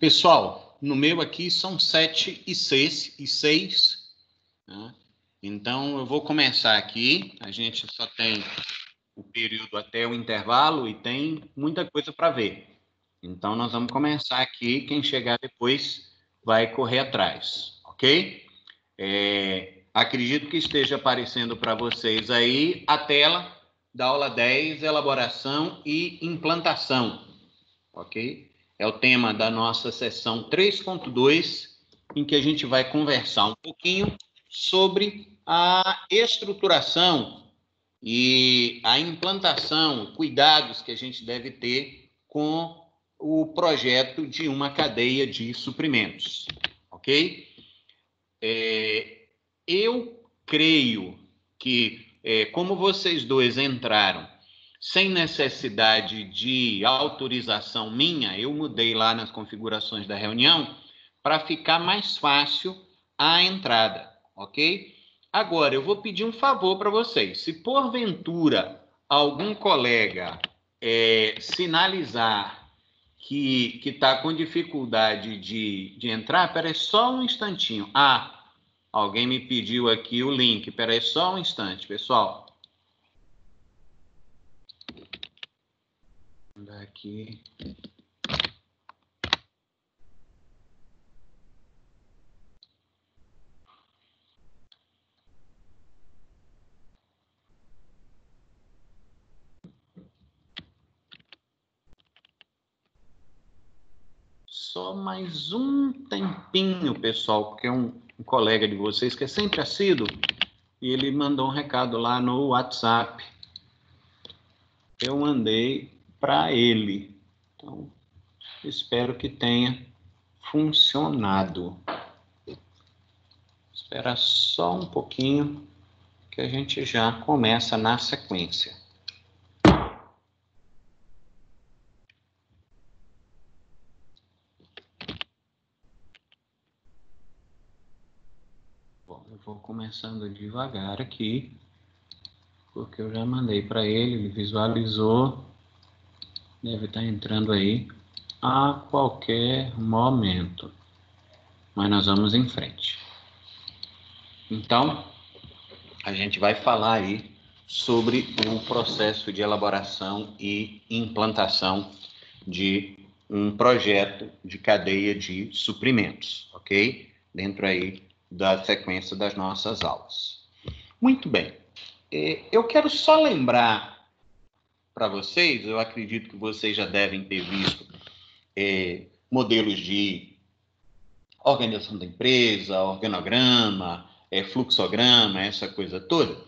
Pessoal, no meu aqui são 7 e 6, né? Então, eu vou começar aqui. A gente só tem o período até o intervalo e tem muita coisa para ver. Então, nós vamos começar aqui. Quem chegar depois vai correr atrás, ok? Acredito que esteja aparecendo para vocês aí a tela da aula 10, elaboração e implantação, ok? É o tema da nossa sessão 3.2, em que a gente vai conversar um pouquinho sobre a estruturação e a implantação, cuidados que a gente deve ter com o projeto de uma cadeia de suprimentos, ok? Eu creio que, como vocês dois entraram sem necessidade de autorização minha, eu mudei lá nas configurações da reunião para ficar mais fácil a entrada, ok? Agora, eu vou pedir um favor para vocês. Se porventura algum colega sinalizar que está com dificuldade de entrar, espera só um instantinho. Alguém me pediu aqui o link. Espera aí só um instante, pessoal. Vou mandar aqui. Só mais um tempinho, pessoal, porque um colega de vocês que é sempre assíduo, e ele mandou um recado lá no WhatsApp. Eu mandei para ele. Então, espero que tenha funcionado. Espera só um pouquinho que a gente já começa na sequência. Bom, eu vou começando devagar aqui, porque eu já mandei para ele, ele visualizou, deve estar entrando aí a qualquer momento. Mas nós vamos em frente. Então, a gente vai falar aí sobre o processo de elaboração e implantação de um projeto de cadeia de suprimentos, ok? Dentro aí da sequência das nossas aulas. Muito bem. Eu quero só lembrar para vocês, eu acredito que vocês já devem ter visto modelos de organização da empresa, organograma, fluxograma, essa coisa toda.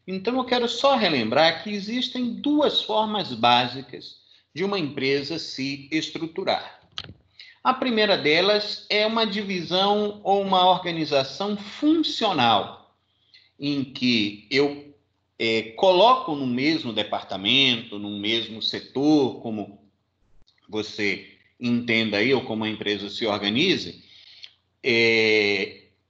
Então, eu quero só relembrar que existem duas formas básicas de uma empresa se estruturar. A primeira delas é uma divisão ou uma organização funcional, em que eu coloco no mesmo departamento, no mesmo setor, como você entenda aí, ou como a empresa se organize,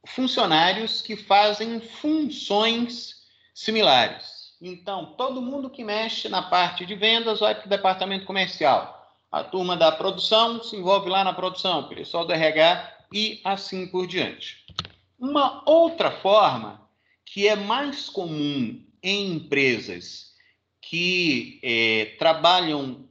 funcionários que fazem funções similares. Então, todo mundo que mexe na parte de vendas vai para o departamento comercial. A turma da produção se envolve lá na produção, o pessoal do RH e assim por diante. Uma outra forma que é mais comum em empresas que trabalham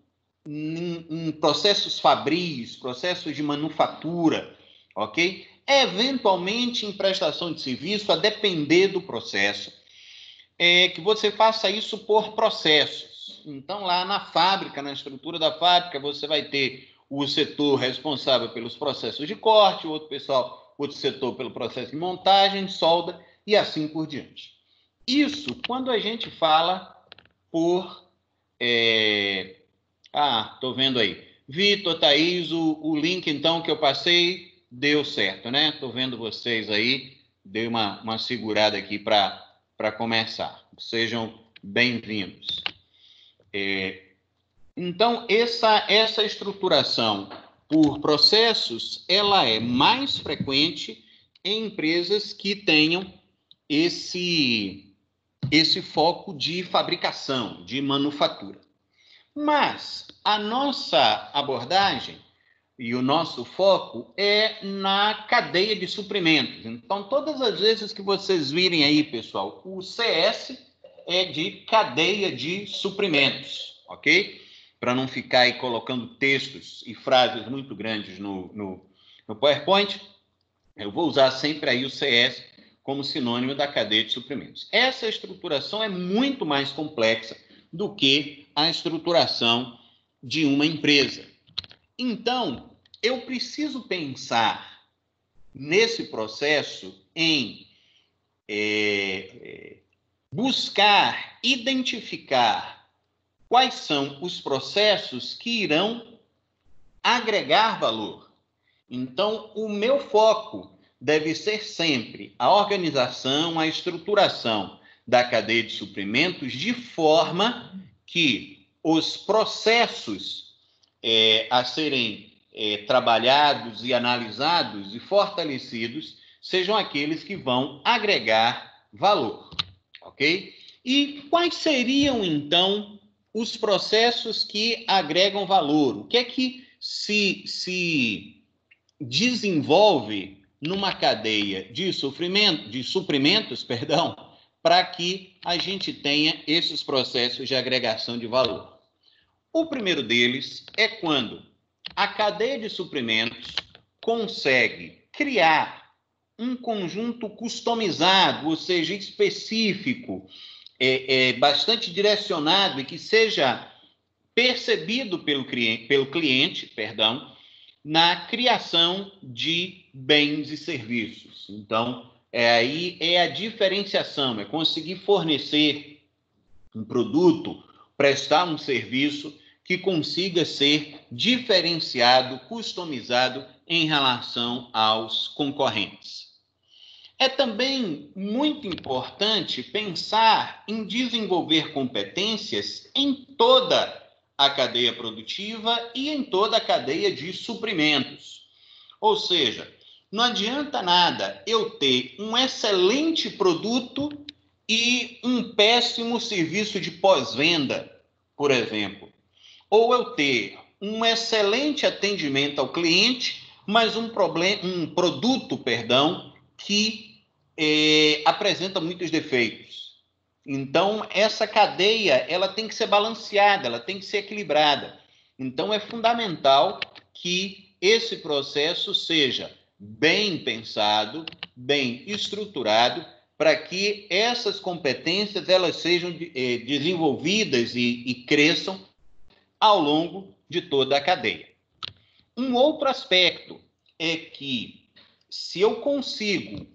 em processos fabris, processos de manufatura, ok? Eventualmente em prestação de serviço, a depender do processo, que você faça isso por processos. Então, lá na fábrica, na estrutura da fábrica, você vai ter o setor responsável pelos processos de corte, outro setor pelo processo de montagem, solda e assim por diante. Isso quando a gente fala por... estou vendo aí. Vitor, Thaís, o link, então, que eu passei deu certo, né? Estou vendo vocês aí. Dei uma segurada aqui para começar. Sejam bem-vindos. Então, essa estruturação por processos, ela é mais frequente em empresas que tenham esse foco de fabricação, de manufatura. Mas a nossa abordagem e o nosso foco é na cadeia de suprimentos. Então, todas as vezes que vocês virem aí, pessoal, o CS é de cadeia de suprimentos, ok? Para não ficar aí colocando textos e frases muito grandes no PowerPoint, eu vou usar sempre aí o CS como sinônimo da cadeia de suprimentos. Essa estruturação é muito mais complexa do que a estruturação de uma empresa. Então, eu preciso pensar nesse processo em buscar, identificar quais são os processos que irão agregar valor. Então, o meu foco deve ser sempre a organização, a estruturação da cadeia de suprimentos de forma que os processos a serem trabalhados e analisados e fortalecidos sejam aqueles que vão agregar valor, ok? E quais seriam, então, os processos que agregam valor? O que é que se desenvolve numa cadeia de suprimentos, para que a gente tenha esses processos de agregação de valor? O primeiro deles é quando a cadeia de suprimentos consegue criar um conjunto customizado, ou seja, específico, bastante direcionado e que seja percebido pelo cliente, na criação de bens e serviços. Então, aí é a diferenciação, é conseguir fornecer um produto, prestar um serviço que consiga ser diferenciado, customizado em relação aos concorrentes. É também muito importante pensar em desenvolver competências em toda a cadeia produtiva e em toda a cadeia de suprimentos. Ou seja, não adianta nada eu ter um excelente produto e um péssimo serviço de pós-venda, por exemplo. Ou eu ter um excelente atendimento ao cliente, mas um produto, que apresenta muitos defeitos. Então, essa cadeia ela tem que ser balanceada, ela tem que ser equilibrada. Então, é fundamental que esse processo seja bem pensado, bem estruturado, para que essas competências elas sejam desenvolvidas e cresçam ao longo de toda a cadeia. Um outro aspecto é que, se eu consigo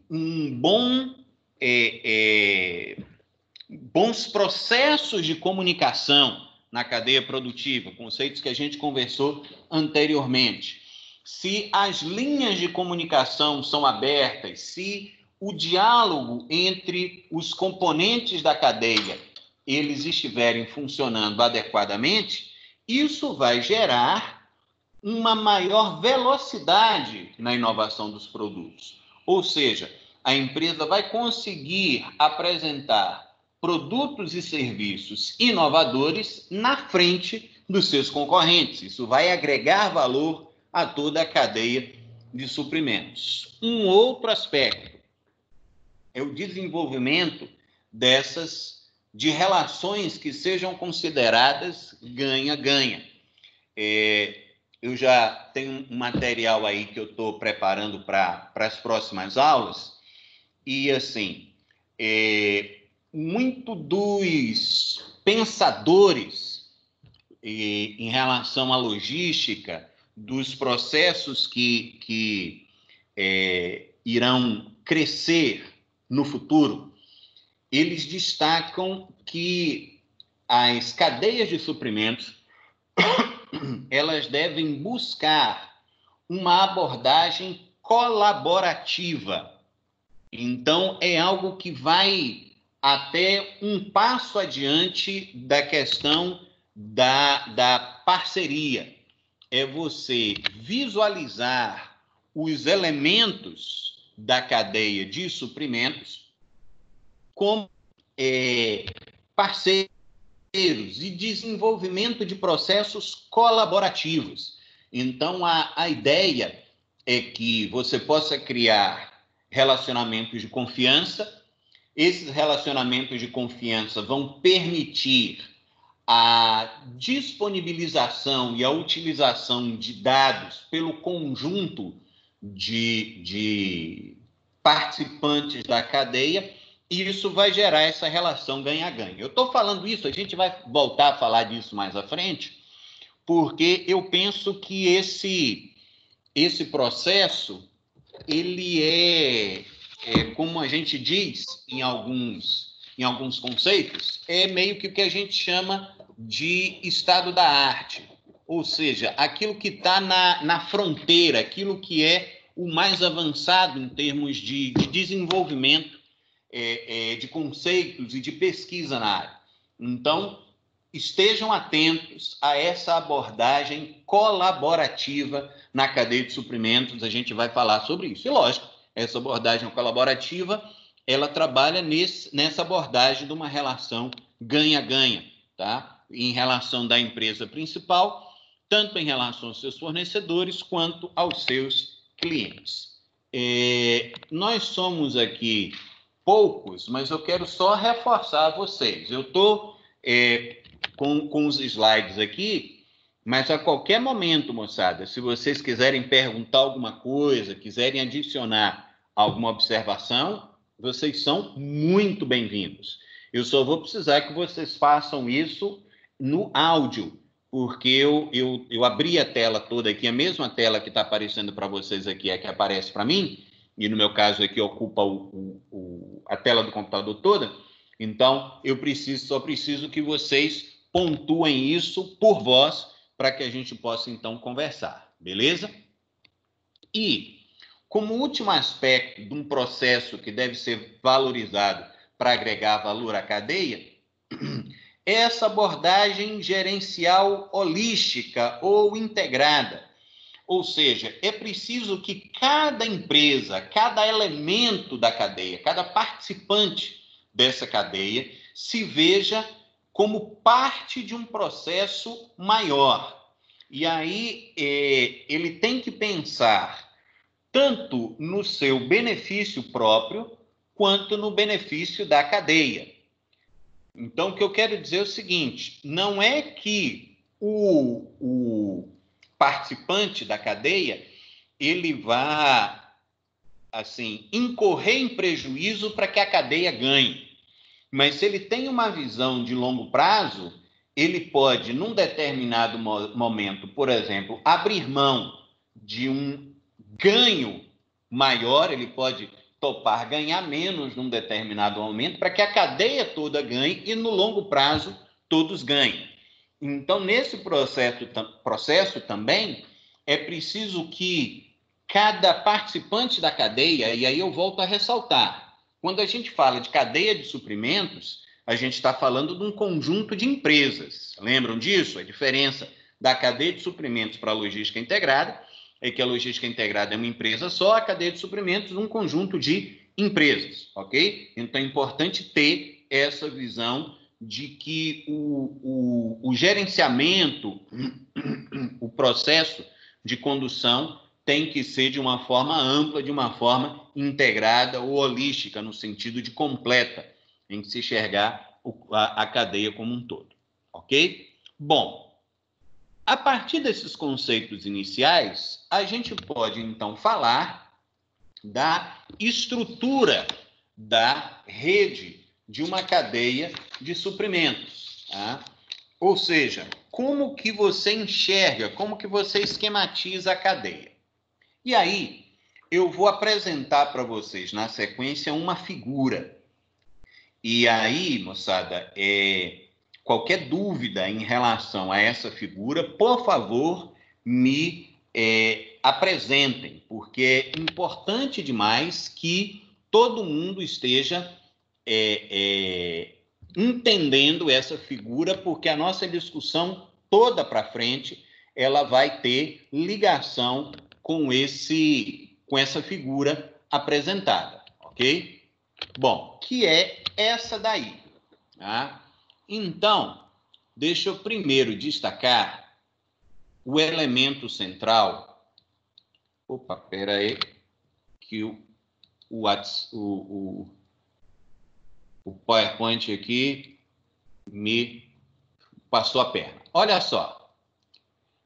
bons processos de comunicação na cadeia produtiva, conceitos que a gente conversou anteriormente, se as linhas de comunicação são abertas, se o diálogo entre os componentes da cadeia eles estiverem funcionando adequadamente, isso vai gerar uma maior velocidade na inovação dos produtos. Ou seja, a empresa vai conseguir apresentar produtos e serviços inovadores na frente dos seus concorrentes. Isso vai agregar valor a toda a cadeia de suprimentos. Um outro aspecto é o desenvolvimento de relações que sejam consideradas ganha-ganha. Eu já tenho um material aí que eu estou preparando para as próximas aulas e, assim, muito dos pensadores em relação à logística, dos processos que irão crescer no futuro, eles destacam que as cadeias de suprimentos elas devem buscar uma abordagem colaborativa. Então, é algo que vai até um passo adiante da questão da parceria. É você visualizar os elementos da cadeia de suprimentos como parceiros e desenvolvimento de processos colaborativos. Então, a ideia é que você possa criar relacionamentos de confiança. Esses relacionamentos de confiança vão permitir a disponibilização e a utilização de dados pelo conjunto de participantes da cadeia, e isso vai gerar essa relação ganha-ganha. Eu estou falando isso, a gente vai voltar a falar disso mais à frente, porque eu penso que esse processo, ele como a gente diz em alguns conceitos, é meio que o que a gente chama de estado da arte, ou seja, aquilo que está na fronteira, aquilo que é o mais avançado em termos de desenvolvimento de conceitos e de pesquisa na área. Então, estejam atentos a essa abordagem colaborativa na cadeia de suprimentos, a gente vai falar sobre isso. E, lógico, essa abordagem colaborativa, ela trabalha nessa abordagem de uma relação ganha-ganha, tá? Em relação da empresa principal, tanto em relação aos seus fornecedores, quanto aos seus clientes. Nós somos aqui poucos, mas eu quero só reforçar a vocês. Eu estou com os slides aqui, mas a qualquer momento, moçada, se vocês quiserem perguntar alguma coisa, quiserem adicionar alguma observação, vocês são muito bem-vindos. Eu só vou precisar que vocês façam isso no áudio, porque eu abri a tela toda aqui, a mesma tela que está aparecendo para vocês aqui é que aparece para mim, e no meu caso aqui ocupa a tela do computador toda. Então, só preciso que vocês pontuem isso por voz, para que a gente possa, então, conversar, beleza? E, como último aspecto de um processo que deve ser valorizado para agregar valor à cadeia, é essa abordagem gerencial holística ou integrada. Ou seja, é preciso que cada empresa, cada elemento da cadeia, cada participante dessa cadeia se veja como parte de um processo maior. E aí ele tem que pensar tanto no seu benefício próprio, quanto no benefício da cadeia. Então, o que eu quero dizer é o seguinte, não é que o participante da cadeia ele vá, assim, incorrer em prejuízo para que a cadeia ganhe. Mas se ele tem uma visão de longo prazo, ele pode, num determinado momento, por exemplo, abrir mão de um ganho maior, ele pode topar ganhar menos num determinado momento, para que a cadeia toda ganhe e, no longo prazo, todos ganhem. Então, nesse processo também, é preciso que cada participante da cadeia, e aí eu volto a ressaltar, quando a gente fala de cadeia de suprimentos, a gente está falando de um conjunto de empresas. Lembram disso? A diferença da cadeia de suprimentos para a logística integrada é que a logística integrada é uma empresa só, a cadeia de suprimentos um conjunto de empresas, ok? Então é importante ter essa visão de que o gerenciamento, o processo de condução tem que ser de uma forma ampla, de uma forma integrada ou holística, no sentido de completa, em que se enxergar a cadeia como um todo, ok? Bom, a partir desses conceitos iniciais, a gente pode, então, falar da estrutura da rede de uma cadeia de suprimentos, tá? Ou seja, como que você enxerga, como que você esquematiza a cadeia. E aí, eu vou apresentar para vocês, na sequência, uma figura. E aí, moçada, qualquer dúvida em relação a essa figura, por favor, me apresentem, porque é importante demais que todo mundo esteja entendendo essa figura, porque a nossa discussão toda para frente, ela vai ter ligação com essa figura apresentada, ok? Bom, que é essa daí, tá? Então, deixa eu primeiro destacar o elemento central... Opa, espera aí, que o PowerPoint aqui me passou a perna. Olha só,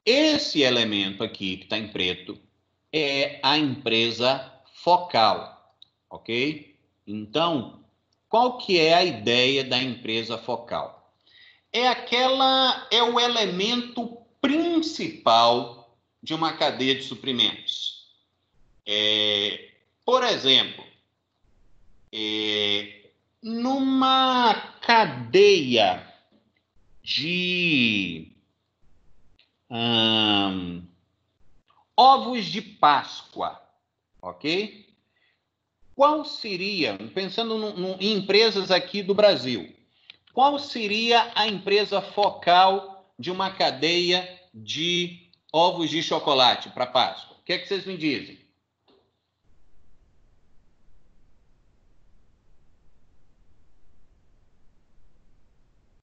esse elemento aqui que está em preto é a empresa focal, ok? Então, qual que é a ideia da empresa focal? É o elemento principal de uma cadeia de suprimentos. Por exemplo, numa cadeia de ovos de Páscoa, ok? Qual seria, pensando em empresas aqui do Brasil, qual seria a empresa focal de uma cadeia de ovos de chocolate para Páscoa? O que é que vocês me dizem?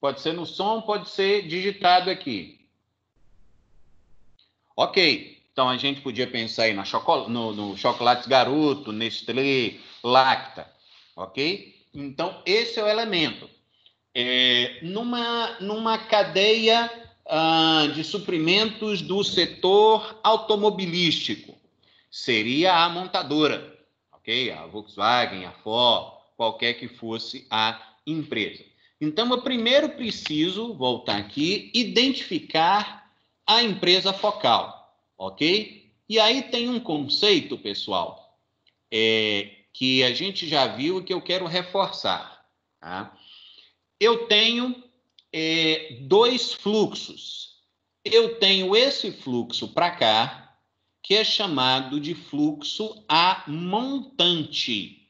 Pode ser no som, pode ser digitado aqui. Ok, então a gente podia pensar aí no chocolate Garoto, Nestlé, Lacta, ok? Então, esse é o elemento. Numa cadeia de suprimentos do setor automobilístico, seria a montadora, ok? A Volkswagen, a Ford, qualquer que fosse a empresa. Então, eu primeiro preciso voltar aqui, identificar a empresa focal, ok? E aí tem um conceito, pessoal, que a gente já viu e que eu quero reforçar, tá? Eu tenho dois fluxos. Eu tenho esse fluxo para cá, que é chamado de fluxo a montante,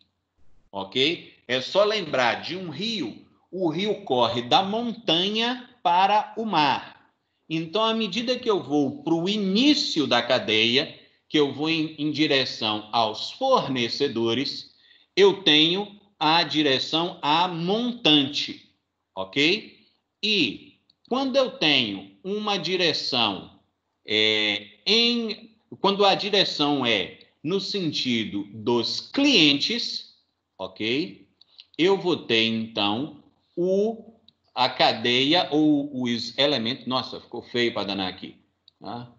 ok? É só lembrar de um rio. O rio corre da montanha para o mar. Então, à medida que eu vou para o início da cadeia, que eu vou em direção aos fornecedores, eu tenho a direção a montante, ok? E quando eu tenho uma direção quando a direção é no sentido dos clientes, ok? Eu vou ter, então, a cadeia ou os elementos... Nossa, ficou feio para danar aqui. Tá?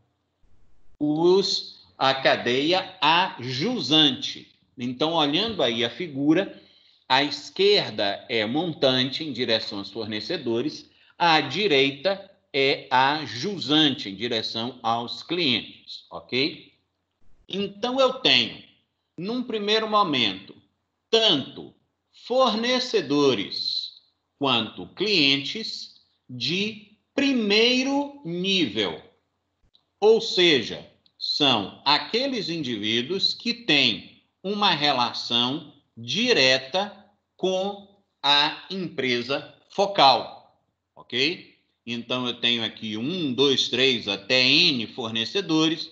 A cadeia ajusante. Então, olhando aí a figura, à esquerda é montante em direção aos fornecedores, à direita é ajusante em direção aos clientes, ok? Então, eu tenho, num primeiro momento, tanto fornecedores quanto clientes de primeiro nível. Ou seja, são aqueles indivíduos que têm uma relação direta com a empresa focal, ok? Então, eu tenho aqui 1, 2, 3 até N fornecedores,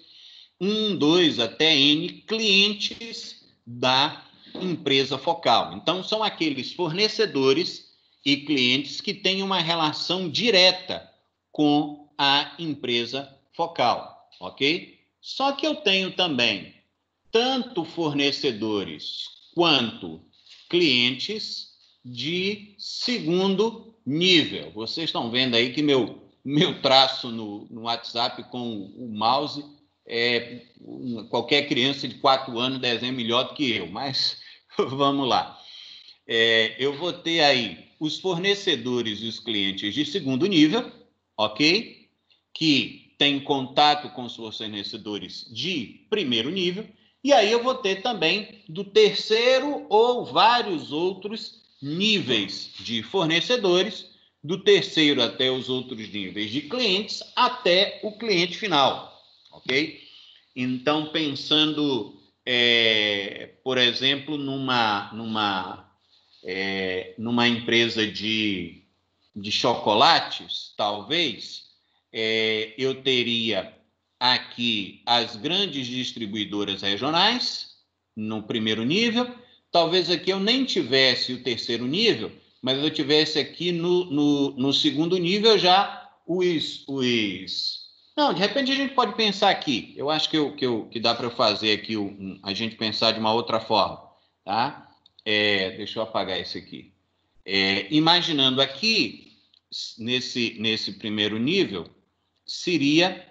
1, 2 até N clientes da empresa focal. Então, são aqueles fornecedores e clientes que têm uma relação direta com a empresa focal, ok? Só que eu tenho também tanto fornecedores quanto clientes de segundo nível. Vocês estão vendo aí que meu traço no WhatsApp com o mouse qualquer criança de 4 anos desenha melhor do que eu, mas vamos lá. Eu vou ter aí os fornecedores e os clientes de segundo nível, ok? Que têm contato com os fornecedores de primeiro nível, e aí eu vou ter também do terceiro ou vários outros níveis de fornecedores, do terceiro até os outros níveis de clientes, até o cliente final, ok? Então, pensando, por exemplo, numa empresa de chocolates, talvez, eu teria aqui as grandes distribuidoras regionais, no primeiro nível. Talvez aqui eu nem tivesse o terceiro nível, mas eu tivesse aqui no segundo nível já os Não, de repente a gente pode pensar aqui. Eu acho que dá para eu fazer aqui a gente pensar de uma outra forma, tá? Deixa eu apagar esse aqui. Imaginando aqui, nesse primeiro nível, seria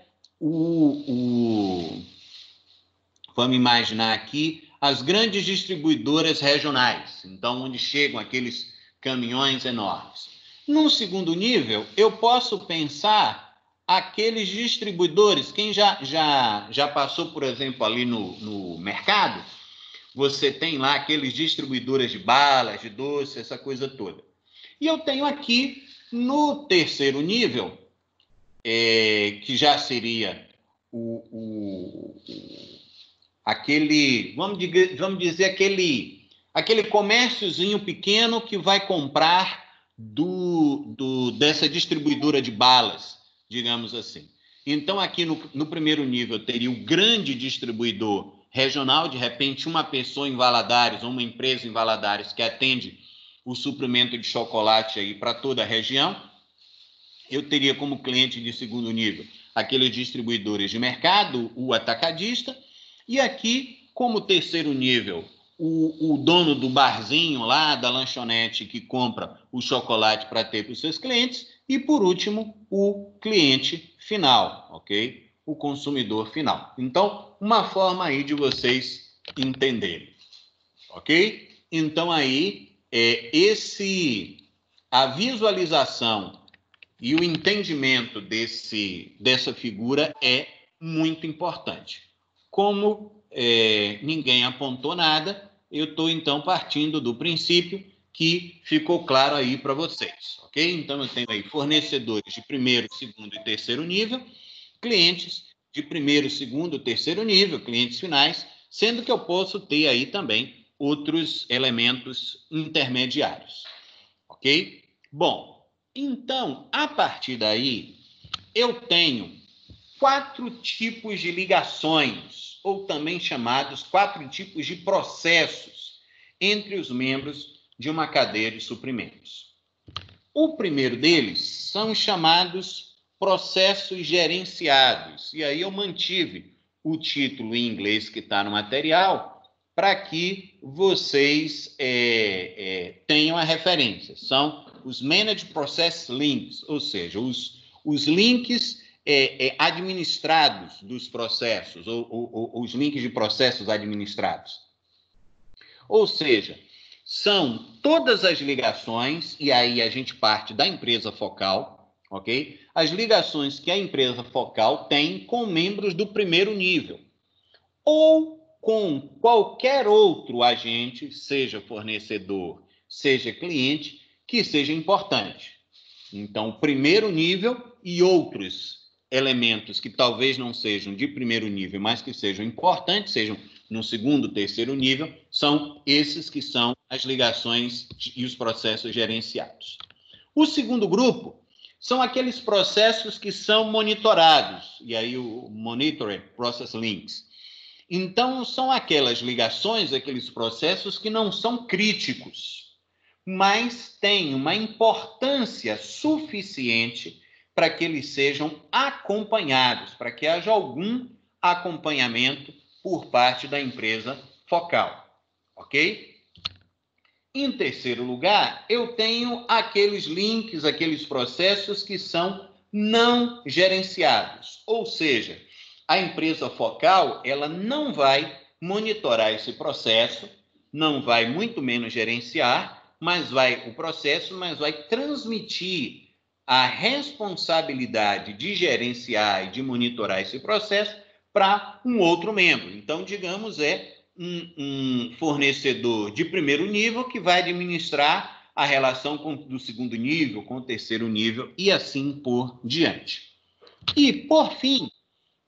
vamos imaginar aqui as grandes distribuidoras regionais, então onde chegam aqueles caminhões enormes. No segundo nível, eu posso pensar aqueles distribuidores, quem já passou, por exemplo, ali no mercado, você tem lá aqueles distribuidores de balas, de doce, essa coisa toda. E eu tenho aqui, no terceiro nível, que já seria aquele, vamos dizer, aquele comérciozinho pequeno que vai comprar dessa distribuidora de balas, digamos assim. Então, aqui no primeiro nível, teria o grande distribuidor regional, de repente, uma pessoa em Valadares, ou uma empresa em Valadares que atende o suprimento de chocolate aí para toda a região. Eu teria como cliente de segundo nível aqueles distribuidores de mercado, o atacadista, e aqui, como terceiro nível, o dono do barzinho lá, da lanchonete, que compra o chocolate para ter para os seus clientes, e, por último, o cliente final, ok? O consumidor final. Então, uma forma aí de vocês entenderem, ok? Então, aí, a visualização e o entendimento dessa figura é muito importante. Como ninguém apontou nada, eu estou, então, partindo do princípio que ficou claro aí para vocês, ok? Então, eu tenho aí fornecedores de primeiro, segundo e terceiro nível, clientes de primeiro, segundo e terceiro nível, clientes finais, sendo que eu posso ter aí também outros elementos intermediários, ok? Bom, então, a partir daí, eu tenho 4 tipos de ligações, ou também chamados 4 tipos de processos entre os membros de uma cadeia de suprimentos. O primeiro deles são chamados processos gerenciados, e aí eu mantive o título em inglês que está no material para que vocês tenham a referência. São os Managed Process Links, ou seja, os links administrados dos processos, ou os links de processos administrados. Ou seja, são todas as ligações, e aí a gente parte da empresa focal, ok? As ligações que a empresa focal tem com membros do primeiro nível, ou com qualquer outro agente, seja fornecedor, seja cliente, que seja importante. Então, primeiro nível e outros elementos que talvez não sejam de primeiro nível, mas que sejam importantes, sejam no segundo, terceiro nível, são esses que são as ligações e os processos gerenciados. O segundo grupo são aqueles processos que são monitorados, e aí o Monitored Process Links. Então, são aquelas ligações, aqueles processos que não são críticos, mas têm uma importância suficiente para que eles sejam acompanhados, para que haja algum acompanhamento por parte da empresa focal, ok? Em terceiro lugar, eu tenho aqueles links, aqueles processos que são não gerenciados, ou seja, a empresa focal, ela não vai monitorar esse processo, não vai muito menos gerenciar, mas vai transmitir a responsabilidade de gerenciar e de monitorar esse processo para um outro membro. Então, digamos, um fornecedor de primeiro nível que vai administrar a relação do segundo nível com o terceiro nível e assim por diante. E, por fim,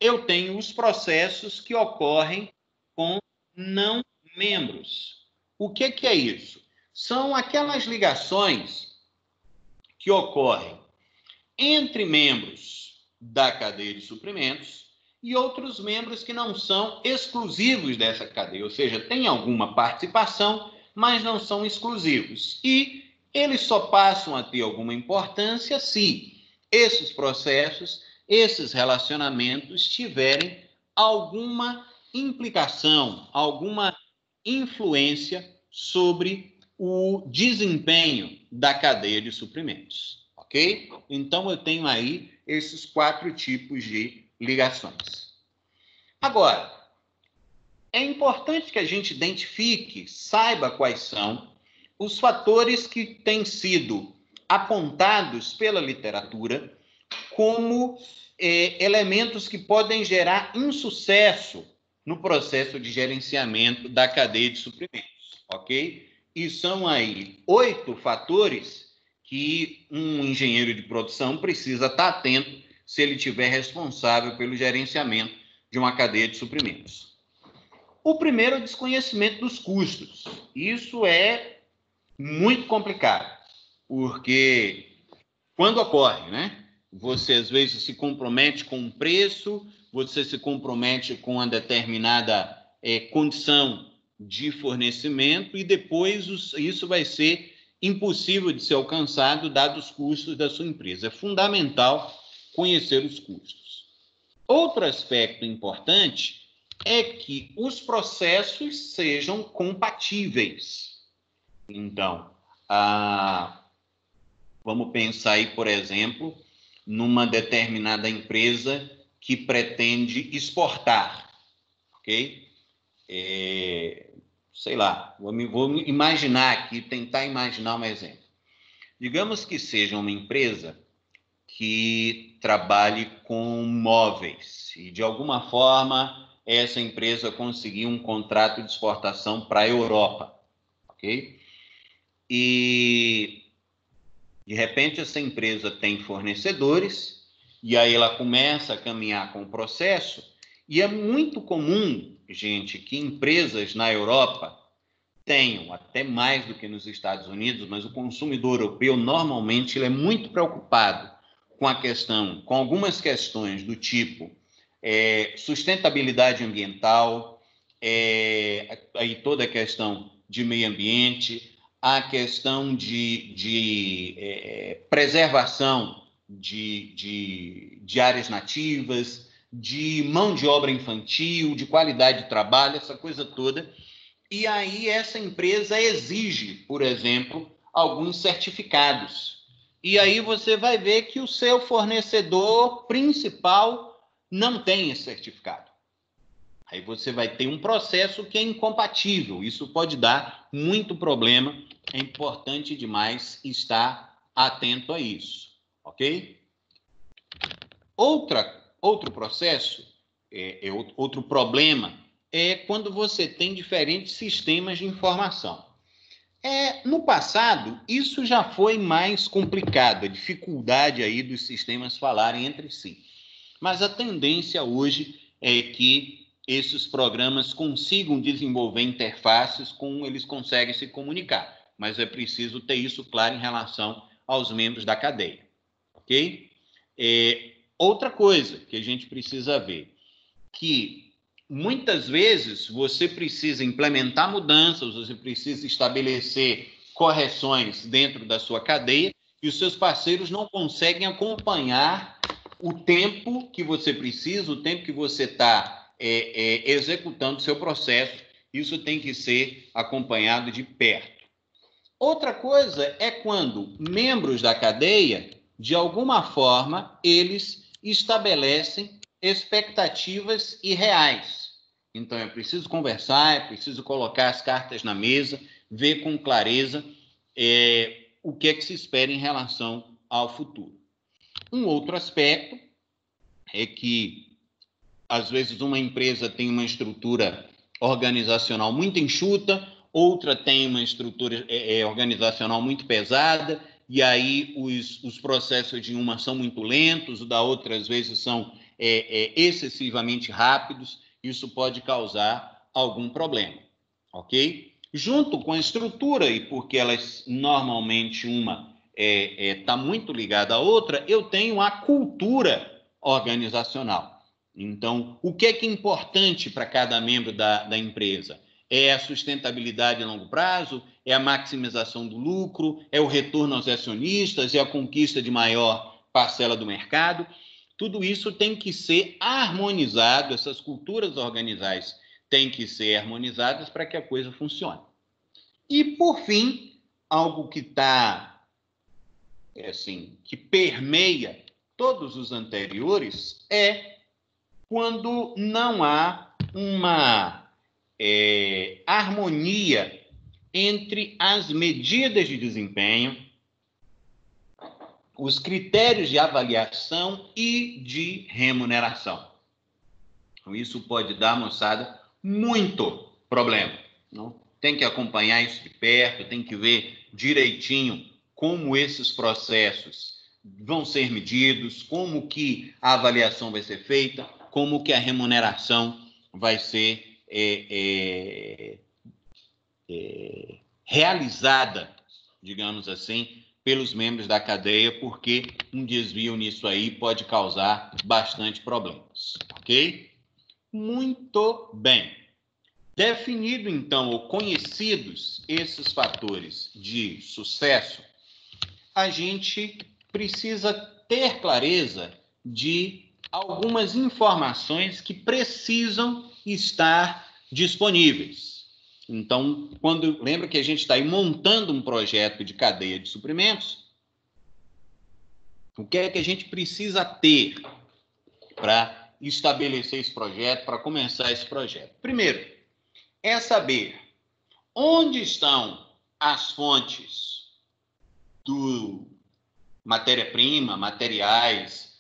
eu tenho os processos que ocorrem com não membros. O que é isso? São aquelas ligações que ocorrem entre membros da cadeia de suprimentos e outros membros que não são exclusivos dessa cadeia, ou seja, tem alguma participação, mas não são exclusivos. E eles só passam a ter alguma importância se esses processos esses relacionamentos tiverem alguma implicação, alguma influência sobre o desempenho da cadeia de suprimentos, ok? Então, eu tenho aí esses 4 tipos de ligações. Agora, é importante que a gente identifique, saiba quais são os fatores que têm sido apontados pela literatura como elementos que podem gerar insucesso no processo de gerenciamento da cadeia de suprimentos, ok? E são aí 8 fatores que um engenheiro de produção precisa estar atento se ele estiver responsável pelo gerenciamento de uma cadeia de suprimentos. O primeiro é o desconhecimento dos custos. Isso é muito complicado, porque quando ocorre, né? Você, às vezes, se compromete com um preço, você se compromete com uma determinada condição de fornecimento e depois isso vai ser impossível de ser alcançado, dados os custos da sua empresa. É fundamental conhecer os custos. Outro aspecto importante é que os processos sejam compatíveis. Então, vamos pensar aí, por exemplo, numa determinada empresa que pretende exportar, ok? Sei lá, vou imaginar aqui, tentar imaginar um exemplo. Digamos que seja uma empresa que trabalhe com móveis e, de alguma forma, essa empresa conseguiu um contrato de exportação para a Europa, ok? E, de repente, essa empresa tem fornecedores e aí ela começa a caminhar com o processo e é muito comum, gente, que empresas na Europa tenham, até mais do que nos Estados Unidos, mas o consumidor europeu, normalmente, ele é muito preocupado com algumas questões do tipo sustentabilidade ambiental, aí toda a questão de meio ambiente, a questão de preservação de áreas nativas, de mão de obra infantil, de qualidade de trabalho, essa coisa toda. E aí essa empresa exige, por exemplo, alguns certificados. E aí você vai ver que o seu fornecedor principal não tem esse certificado. Aí você vai ter um processo que é incompatível. Isso pode dar muito problema. É importante demais estar atento a isso, ok? Outro processo, outro problema, é quando você tem diferentes sistemas de informação. No passado, isso já foi mais complicado, a dificuldade aí dos sistemas falarem entre si. Mas a tendência hoje é que esses programas consigam desenvolver interfaces com eles conseguem se comunicar. Mas é preciso ter isso claro em relação aos membros da cadeia. Ok? Outra coisa que a gente precisa ver, que muitas vezes você precisa implementar mudanças, você precisa estabelecer correções dentro da sua cadeia e os seus parceiros não conseguem acompanhar o tempo que você precisa, o tempo que você está executando o seu processo. Isso tem que ser acompanhado de perto. Outra coisa é quando membros da cadeia, de alguma forma, eles estabelecem expectativas irreais. Então, é preciso conversar, é preciso colocar as cartas na mesa, ver com clareza o que é que se espera em relação ao futuro. Um outro aspecto é que, às vezes, uma empresa tem uma estrutura organizacional muito enxuta, outra tem uma estrutura organizacional muito pesada, e aí os processos de uma são muito lentos, o da outra, às vezes, são excessivamente rápidos. Isso pode causar algum problema, ok? Junto com a estrutura, e porque elas normalmente uma está muito ligada à outra, eu tenho a cultura organizacional. Então, o que é importante para cada membro da empresa? É a sustentabilidade a longo prazo, é a maximização do lucro, é o retorno aos acionistas, é a conquista de maior parcela do mercado. Tudo isso tem que ser harmonizado, essas culturas organizadas têm que ser harmonizadas para que a coisa funcione. E, por fim, algo que está, assim, que permeia todos os anteriores é quando não há uma harmonia entre as medidas de desempenho, os critérios de avaliação e de remuneração. Então, isso pode dar, moçada, muito problema. Não? Tem que acompanhar isso de perto, tem que ver direitinho como esses processos vão ser medidos, como que a avaliação vai ser feita, como que a remuneração vai ser realizada, digamos assim, pelos membros da cadeia, porque um desvio nisso aí pode causar bastante problemas, ok? Muito bem. Definido, então, ou conhecidos esses fatores de sucesso, a gente precisa ter clareza de algumas informações que precisam estar disponíveis. Então, lembra que a gente está aí montando um projeto de cadeia de suprimentos, o que é que a gente precisa ter para estabelecer esse projeto, para começar esse projeto? Primeiro, é saber onde estão as fontes do matéria-prima, materiais,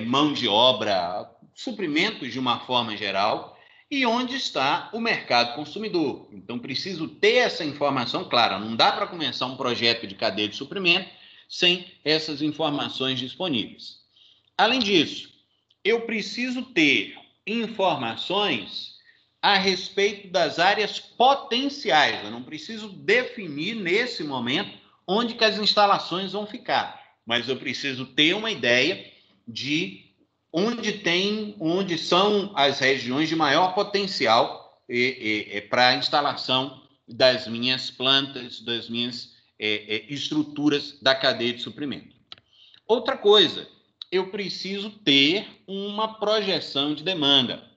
mão de obra, suprimentos de uma forma geral, e onde está o mercado consumidor. Então, preciso ter essa informação clara. Não dá para começar um projeto de cadeia de suprimento sem essas informações disponíveis. Além disso, eu preciso ter informações a respeito das áreas potenciais. Eu não preciso definir nesse momento onde que as instalações vão ficar, mas eu preciso ter uma ideia de onde são as regiões de maior potencial para a instalação das minhas plantas, das minhas estruturas da cadeia de suprimento. Outra coisa, eu preciso ter uma projeção de demanda.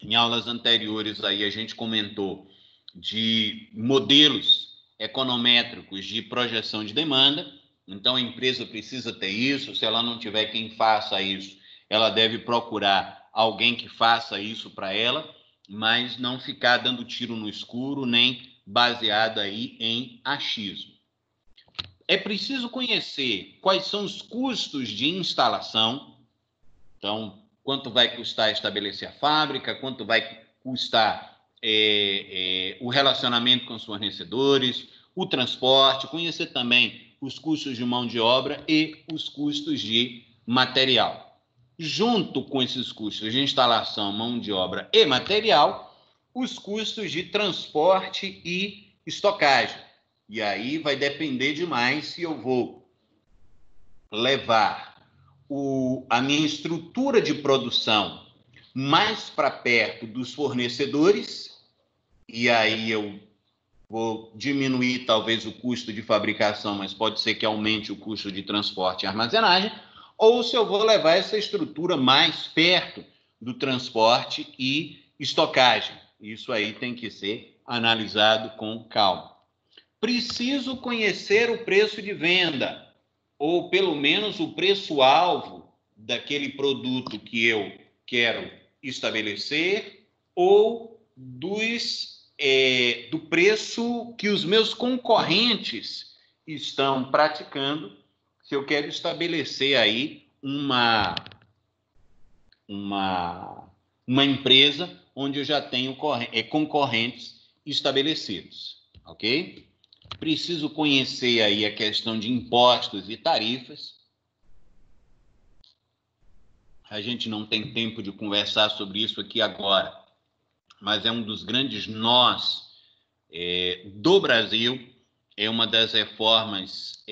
Em aulas anteriores aí a gente comentou de modelos econométricos de projeção de demanda. Então, a empresa precisa ter isso. Se ela não tiver quem faça isso, ela deve procurar alguém que faça isso para ela, mas não ficar dando tiro no escuro, nem baseada aí em achismo. É preciso conhecer quais são os custos de instalação. Então, quanto vai custar estabelecer a fábrica, quanto vai custar o relacionamento com os fornecedores, o transporte, conhecer também os custos de mão de obra e os custos de material. Junto com esses custos de instalação, mão de obra e material, os custos de transporte e estocagem. E aí vai depender demais se eu vou levar a minha estrutura de produção mais para perto dos fornecedores, e aí eu vou diminuir talvez o custo de fabricação, mas pode ser que aumente o custo de transporte e armazenagem, ou se eu vou levar essa estrutura mais perto do transporte e estocagem. Isso aí tem que ser analisado com calma. Preciso conhecer o preço de venda, ou pelo menos o preço-alvo daquele produto que eu quero estabelecer, ou do preço que os meus concorrentes estão praticando, se eu quero estabelecer aí uma empresa onde eu já tenho concorrentes estabelecidos, ok? Preciso conhecer aí a questão de impostos e tarifas. A gente não tem tempo de conversar sobre isso aqui agora, mas é um dos grandes nós do Brasil, é uma das reformas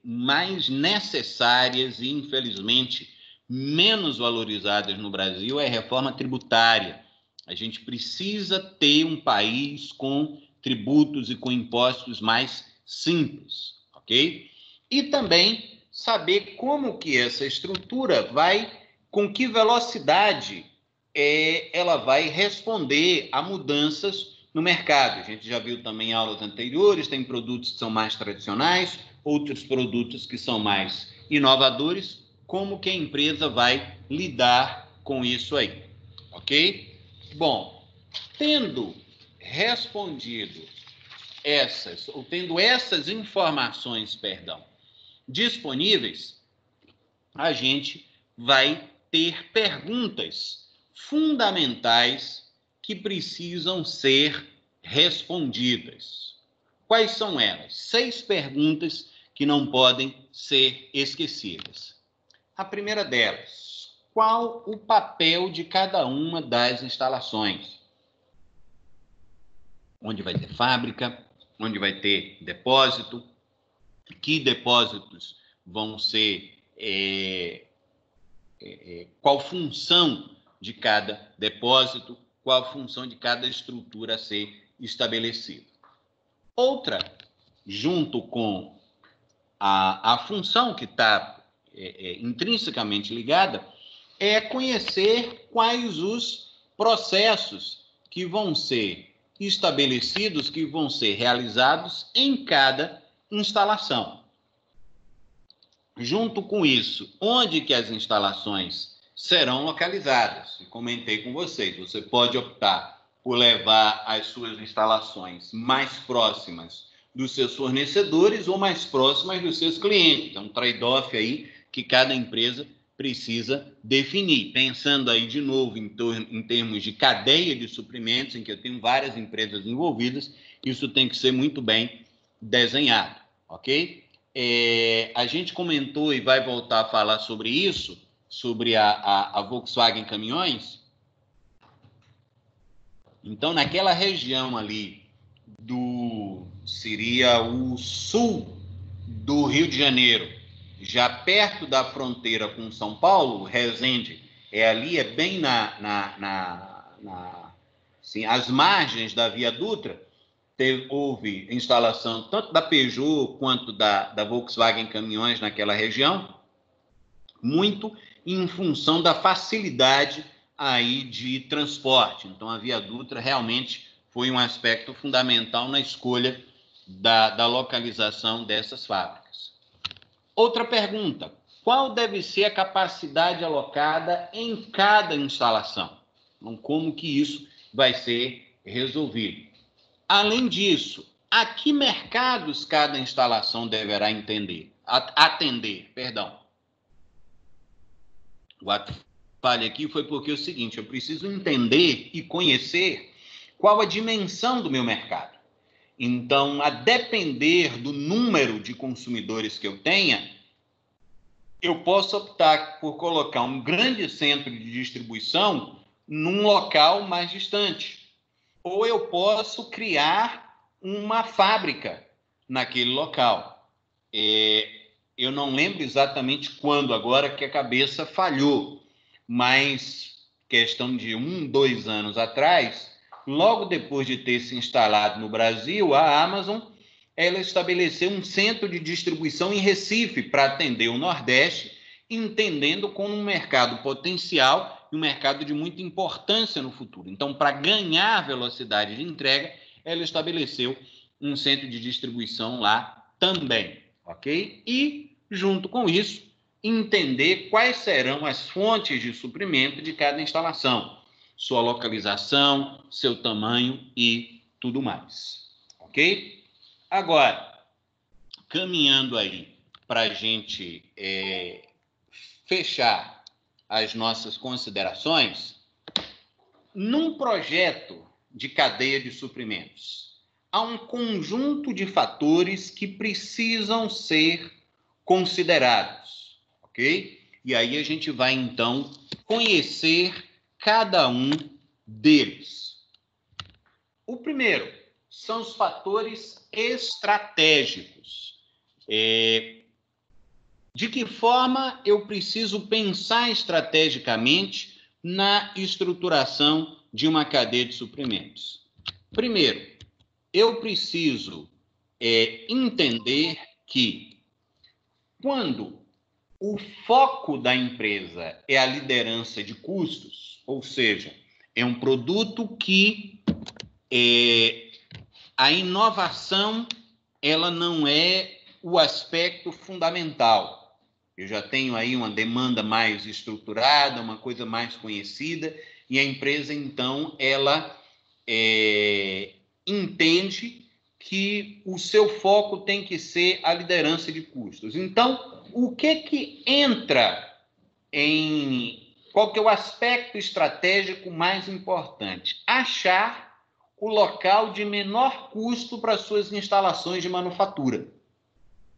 mais necessárias e, infelizmente, menos valorizadas no Brasil, é a reforma tributária. A gente precisa ter um país com tributos e com impostos mais simples, ok? E também saber como que essa estrutura com que velocidade ela vai responder a mudanças no mercado. A gente já viu também em aulas anteriores, tem produtos que são mais tradicionais, outros produtos que são mais inovadores, como que a empresa vai lidar com isso aí, ok? Bom, tendo respondido tendo essas informações, disponíveis, a gente vai ter perguntas fundamentais que precisam ser respondidas. Quais são elas? 6 perguntas que não podem ser esquecidas. A primeira delas, qual o papel de cada uma das instalações? Onde vai ter fábrica, onde vai ter depósito, que depósitos vão ser, qual função de cada depósito, qual a função de cada estrutura a ser estabelecida. Outra, junto com a função que está intrinsecamente ligada, é conhecer quais os processos que vão ser estabelecidos, que vão ser realizados em cada instalação. Junto com isso, onde que as instalações serão localizadas? Eu comentei com vocês, você pode optar por levar as suas instalações mais próximas dos seus fornecedores ou mais próximas dos seus clientes. É um trade-off aí que cada empresa precisa definir. Pensando aí de novo em termos de cadeia de suprimentos, em que eu tenho várias empresas envolvidas, isso tem que ser muito bem desenhado, ok? A gente comentou e vai voltar a falar sobre isso, sobre a Volkswagen Caminhões. Então, naquela região ali seria o sul do Rio de Janeiro, já perto da fronteira com São Paulo, Resende, ali, bem assim, às margens da Via Dutra, houve instalação tanto da Peugeot quanto da Volkswagen Caminhões naquela região, muito em função da facilidade aí de transporte. Então, a Via Dutra realmente foi um aspecto fundamental na escolha da localização dessas fábricas. Outra pergunta, qual deve ser a capacidade alocada em cada instalação? Então, como que isso vai ser resolvido? Além disso, a que mercados cada instalação deverá atender? O atalho aqui foi porque é o seguinte, eu preciso entender e conhecer qual a dimensão do meu mercado. Então, a depender do número de consumidores que eu tenha, eu posso optar por colocar um grande centro de distribuição num local mais distante. Ou eu posso criar uma fábrica naquele local. Eu não lembro exatamente quando agora que a cabeça falhou, mas questão de 1, 2 anos atrás, logo depois de ter se instalado no Brasil, a Amazon ela estabeleceu um centro de distribuição em Recife para atender o Nordeste, entendendo como um mercado potencial e um mercado de muita importância no futuro. Então, para ganhar velocidade de entrega, ela estabeleceu um centro de distribuição lá também, ok? E, junto com isso, entender quais serão as fontes de suprimento de cada instalação, sua localização, seu tamanho e tudo mais, ok? Agora, caminhando aí para a gente fechar as nossas considerações, num projeto de cadeia de suprimentos, há um conjunto de fatores que precisam ser considerados, ok? E aí a gente vai, então, conhecer cada um deles. O primeiro são os fatores estratégicos. De que forma eu preciso pensar estrategicamente na estruturação de uma cadeia de suprimentos? Primeiro, eu preciso entender que quando o foco da empresa é a liderança de custos, ou seja, é um produto que a inovação ela não é o aspecto fundamental. Eu já tenho aí uma demanda mais estruturada, uma coisa mais conhecida, e a empresa, então, ela entende que o seu foco tem que ser a liderança de custos. Então, o que entra em... Qual que é o aspecto estratégico mais importante? Achar o local de menor custo para suas instalações de manufatura.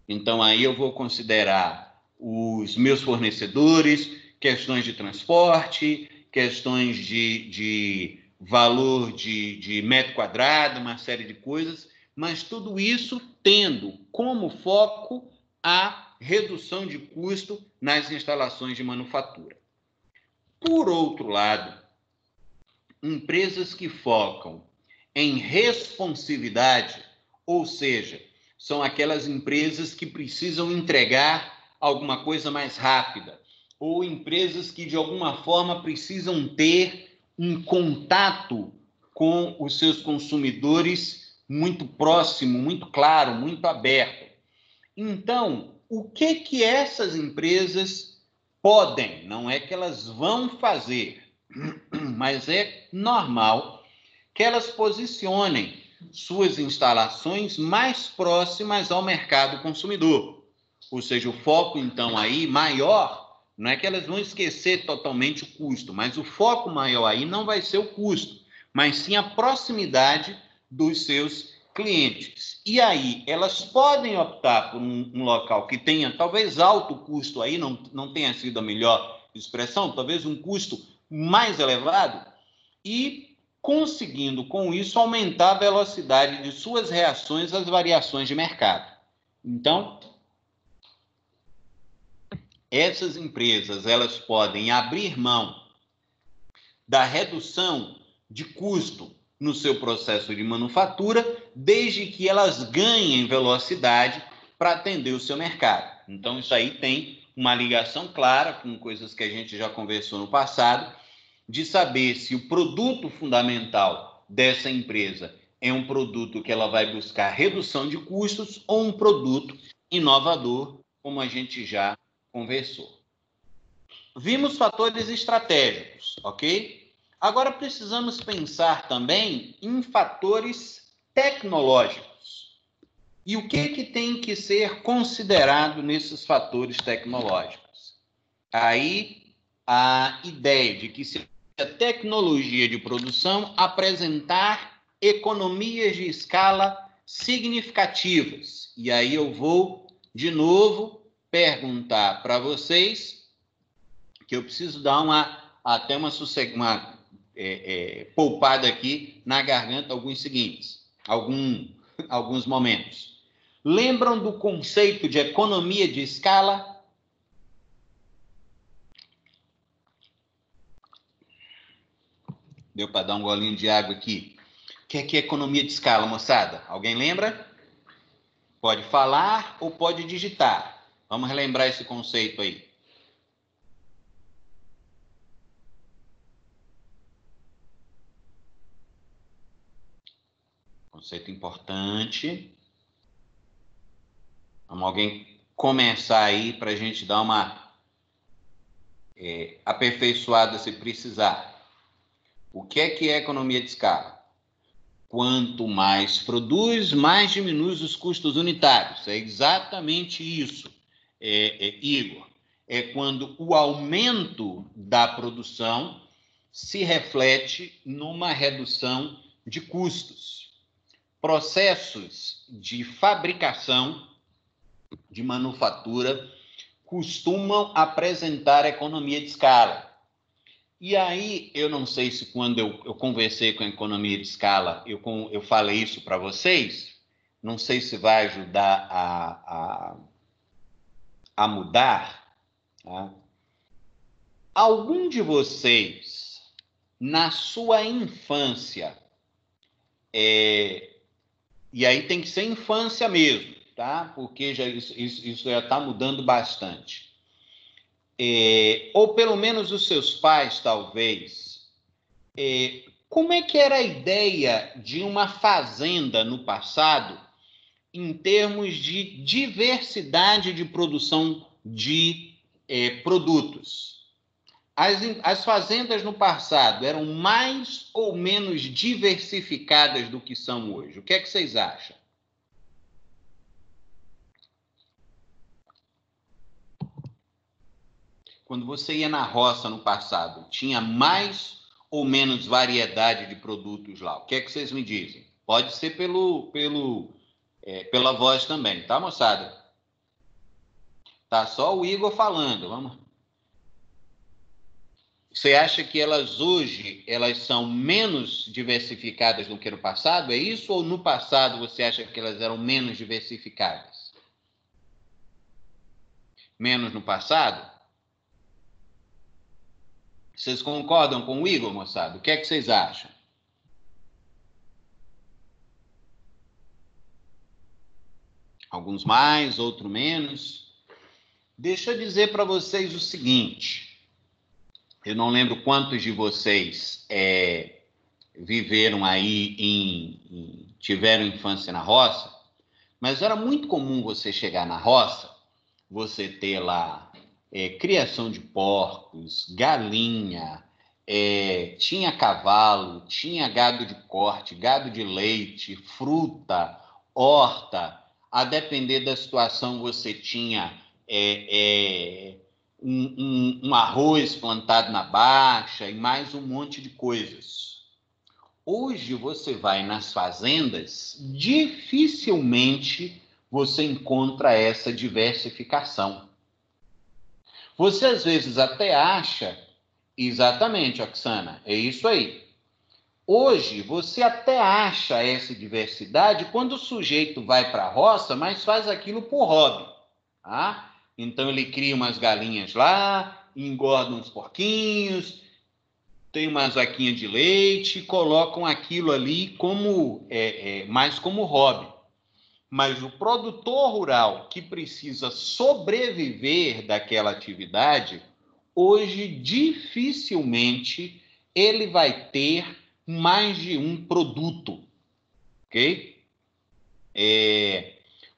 Então, aí eu vou considerar os meus fornecedores, questões de transporte, questões de valor de metro quadrado, uma série de coisas, mas tudo isso tendo como foco a redução de custo nas instalações de manufatura. Por outro lado, empresas que focam em responsividade, ou seja, são aquelas empresas que precisam entregar alguma coisa mais rápida, ou empresas que, de alguma forma, precisam ter um contato com os seus consumidores muito próximo, muito claro, muito aberto. Então, o que essas empresas podem, não é que elas vão fazer, mas é normal que elas posicionem suas instalações mais próximas ao mercado consumidor. Ou seja, o foco, então, aí maior, não é que elas vão esquecer totalmente o custo, mas o foco maior aí não vai ser o custo, mas sim a proximidade dos seus clientes. E aí, elas podem optar por um local que tenha, talvez, alto custo aí, não tenha sido a melhor expressão, talvez um custo mais elevado, e conseguindo, com isso, aumentar a velocidade de suas reações às variações de mercado. Então, essas empresas, elas podem abrir mão da redução de custo no seu processo de manufatura, desde que elas ganhem velocidade para atender o seu mercado. Então, isso aí tem uma ligação clara com coisas que a gente já conversou no passado, de saber se o produto fundamental dessa empresa é um produto que ela vai buscar redução de custos ou um produto inovador, como a gente já conversou. Vimos fatores estratégicos, ok? Agora precisamos pensar também em fatores tecnológicos. E o que tem que ser considerado nesses fatores tecnológicos? Aí a ideia de que se a tecnologia de produção apresentar economias de escala significativas. E aí eu vou, de novo, perguntar para vocês, que eu preciso dar até uma poupada aqui na garganta alguns momentos. Lembram do conceito de economia de escala? Deu para dar um golinho de água aqui. O que é economia de escala, moçada? Alguém lembra? Pode falar ou pode digitar. Vamos relembrar esse conceito aí. Conceito importante. Vamos alguém começar aí para a gente dar uma aperfeiçoada se precisar. O que é economia de escala? Quanto mais produz, mais diminui os custos unitários. É exatamente isso, Igor. É quando o aumento da produção se reflete numa redução de custos. Processos de fabricação, de manufatura, costumam apresentar economia de escala. E aí, eu não sei se quando eu conversei com a economia de escala, eu falei isso para vocês, não sei se vai ajudar a mudar. Tá? Algum de vocês, na sua infância, e aí tem que ser infância mesmo, tá? Porque isso já está mudando bastante. ou pelo menos os seus pais, talvez, como é que era a ideia de uma fazenda no passado em termos de diversidade de produção de produtos? As fazendas no passado eram mais ou menos diversificadas do que são hoje? O que é que vocês acham? Quando você ia na roça no passado, tinha mais ou menos variedade de produtos lá? O que é que vocês me dizem? Pode ser pela voz também, tá, moçada? Tá só o Igor falando. Vamos. Você acha que elas hoje são menos diversificadas do que no passado? É isso? Ou no passado você acha que elas eram menos diversificadas? Menos no passado? Vocês concordam com o Igor, moçada? O que é que vocês acham? Alguns mais, outros menos. Deixa eu dizer para vocês o seguinte. Eu não lembro quantos de vocês viveram aí, tiveram infância na roça, mas era muito comum você chegar na roça, você ter lá criação de porcos, galinha, tinha cavalo, tinha gado de corte, gado de leite, fruta, horta. A depender da situação, você tinha um arroz plantado na baixa e mais um monte de coisas. Hoje você vai nas fazendas, dificilmente você encontra essa diversificação. Você às vezes até acha, exatamente, Oxana, é isso aí. Hoje você até acha essa diversidade quando o sujeito vai para a roça, mas faz aquilo por hobby, tá? Então ele cria umas galinhas lá, engorda uns porquinhos, tem umas vaquinhas de leite, colocam aquilo ali como mais como hobby. Mas o produtor rural que precisa sobreviver daquela atividade, hoje dificilmente ele vai ter mais de um produto, ok?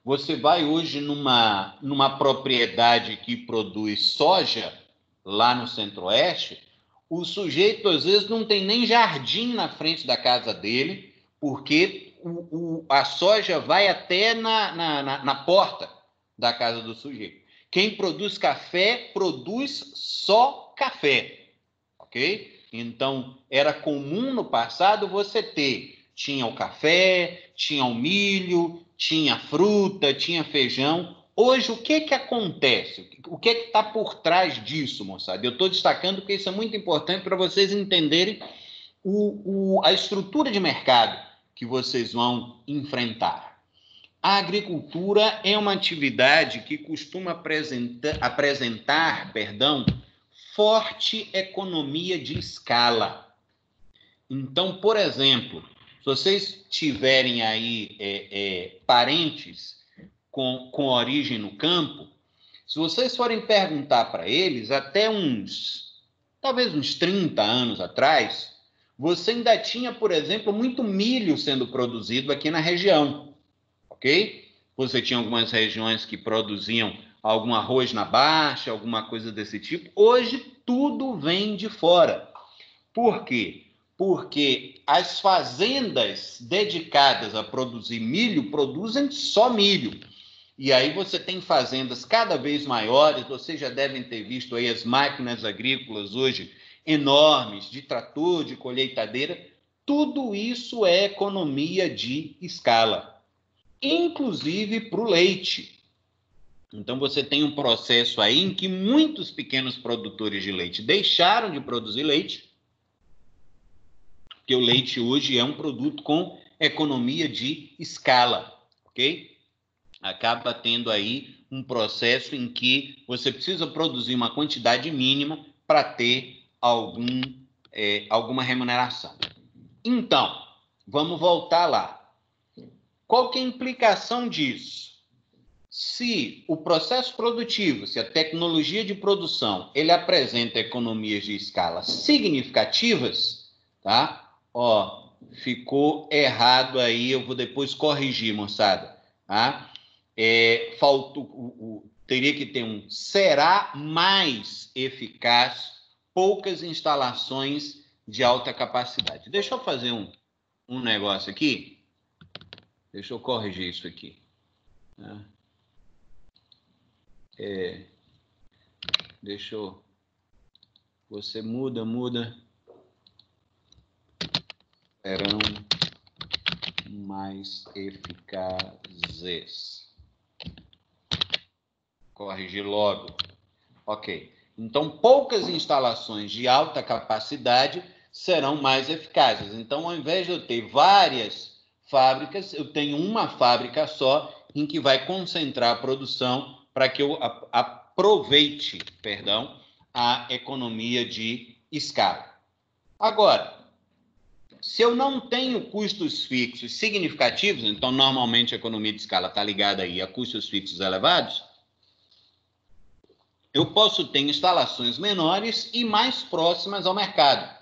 Você vai hoje numa propriedade que produz soja, lá no Centro-Oeste, o sujeito às vezes não tem nem jardim na frente da casa dele, porque a soja vai até na porta da casa do sujeito. Quem produz café, produz só café, ok? Então, era comum no passado você tinha o café, tinha o milho, tinha fruta, tinha feijão. Hoje, o que acontece? O que está por trás disso, moçada? Eu estou destacando porque isso é muito importante para vocês entenderem a estrutura de mercado que vocês vão enfrentar. A agricultura é uma atividade que costuma apresentar, forte economia de escala. Então, por exemplo, se vocês tiverem aí parentes com origem no campo, se vocês forem perguntar para eles, até talvez uns 30 anos atrás, você ainda tinha, por exemplo, muito milho sendo produzido aqui na região, ok? Você tinha algumas regiões que produziam algum arroz na baixa, alguma coisa desse tipo. Hoje, tudo vem de fora. Por quê? Porque as fazendas dedicadas a produzir milho produzem só milho. E aí você tem fazendas cada vez maiores, vocês já devem ter visto aí as máquinas agrícolas hoje enormes, de trator, de colheitadeira. Tudo isso é economia de escala, inclusive para o leite. Então você tem um processo aí em que muitos pequenos produtores de leite deixaram de produzir leite, porque o leite hoje é um produto com economia de escala, ok? Acaba tendo aí um processo em que você precisa produzir uma quantidade mínima para ter alguma remuneração. Então, vamos voltar lá. Qual que é a implicação disso? Se o processo produtivo, se a tecnologia de produção, ele apresenta economias de escala significativas, tá? Ó, ficou errado aí, eu vou depois corrigir, moçada, tá? Teria que ter um será mais eficaz, poucas instalações de alta capacidade. Deixa eu fazer um negócio aqui. Deixa eu corrigir isso aqui. Tá? Deixa eu... Você muda. Serão mais eficazes. Corrigir logo. Ok. Então, poucas instalações de alta capacidade serão mais eficazes. Então, ao invés de eu ter várias fábricas, eu tenho uma fábrica só em que vai concentrar a produção para que eu aproveite, a economia de escala. Agora, se eu não tenho custos fixos significativos, então normalmente a economia de escala está ligada aí a custos fixos elevados, eu posso ter instalações menores e mais próximas ao mercado.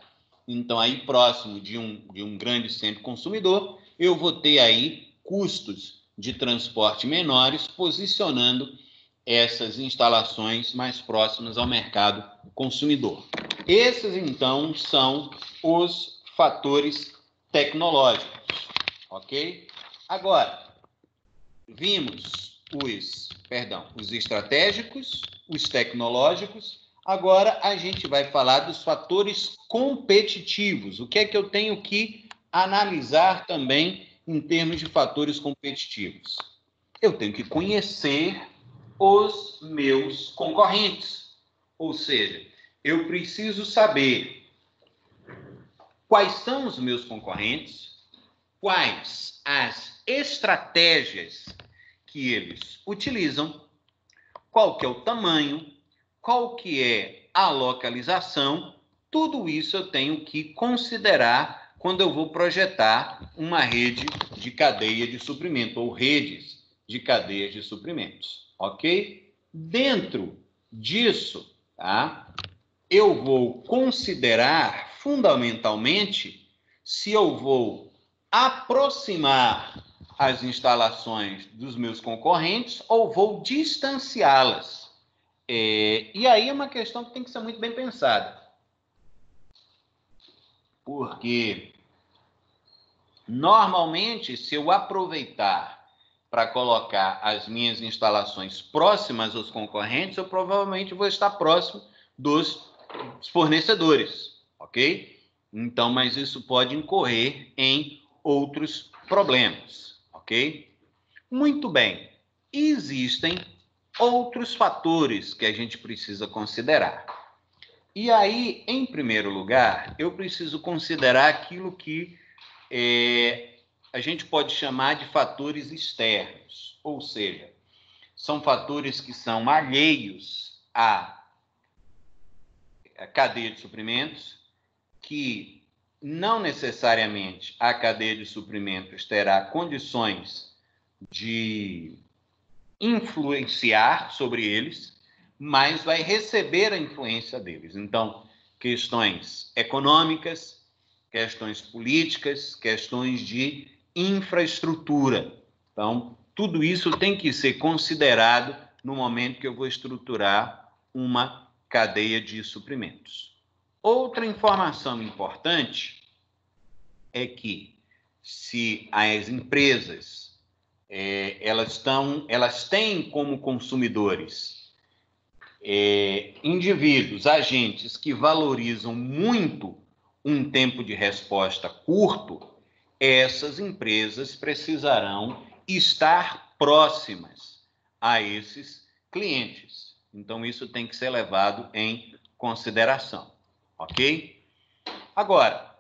Então, aí próximo de um grande centro consumidor, eu vou ter aí custos de transporte menores, posicionando essas instalações mais próximas ao mercado consumidor. Esses, então, são os fatores tecnológicos, ok? Agora, vimos os estratégicos, os tecnológicos. Agora a gente vai falar dos fatores competitivos. O que é que eu tenho que analisar também em termos de fatores competitivos? Eu tenho que conhecer os meus concorrentes. Ou seja, eu preciso saber quais são os meus concorrentes, quais as estratégias que eles utilizam, qual que é o tamanho, qual que é a localização, tudo isso eu tenho que considerar quando eu vou projetar uma rede de cadeia de suprimento, ou redes de cadeias de suprimentos, ok? Dentro disso, tá, eu vou considerar fundamentalmente se eu vou aproximar as instalações dos meus concorrentes ou vou distanciá-las. E aí é uma questão que tem que ser muito bem pensada. Porque, normalmente, se eu aproveitar para colocar as minhas instalações próximas aos concorrentes, eu provavelmente vou estar próximo dos fornecedores, ok? Então, mas isso pode incorrer em outros problemas, ok? Muito bem. Existem outros fatores que a gente precisa considerar. E aí, em primeiro lugar, eu preciso considerar aquilo que a gente pode chamar de fatores externos, ou seja, são fatores que são alheios à cadeia de suprimentos, que não necessariamente a cadeia de suprimentos terá condições de influenciar sobre eles, mas vai receber a influência deles. Então, questões econômicas, questões políticas, questões de infraestrutura. Então, tudo isso tem que ser considerado no momento que eu vou estruturar uma cadeia de suprimentos. Outra informação importante é que se as empresas elas têm como consumidores indivíduos, agentes que valorizam muito um tempo de resposta curto, essas empresas precisarão estar próximas a esses clientes. Então, isso tem que ser levado em consideração, ok? Agora,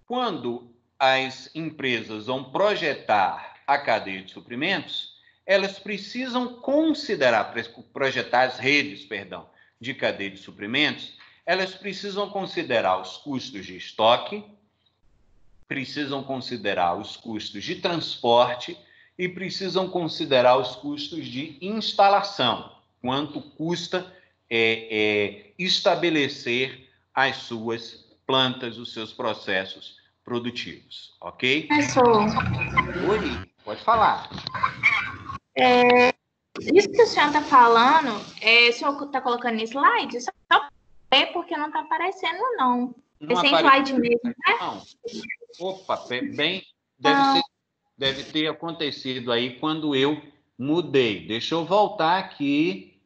quando as empresas vão projetar a cadeia de suprimentos, elas precisam considerar, projetar as redes, de cadeia de suprimentos, elas precisam considerar os custos de estoque, precisam considerar os custos de transporte e precisam considerar os custos de instalação, quanto custa estabelecer as suas plantas, os seus processos produtivos, ok? Professor, Oi, pode falar. isso que o senhor está falando, o senhor está colocando em slide? Só ver porque não está aparecendo, não. Não Sem aparece, slide mesmo, né? não. Opa, bem, deve ter acontecido aí quando eu mudei. Deixa eu voltar aqui.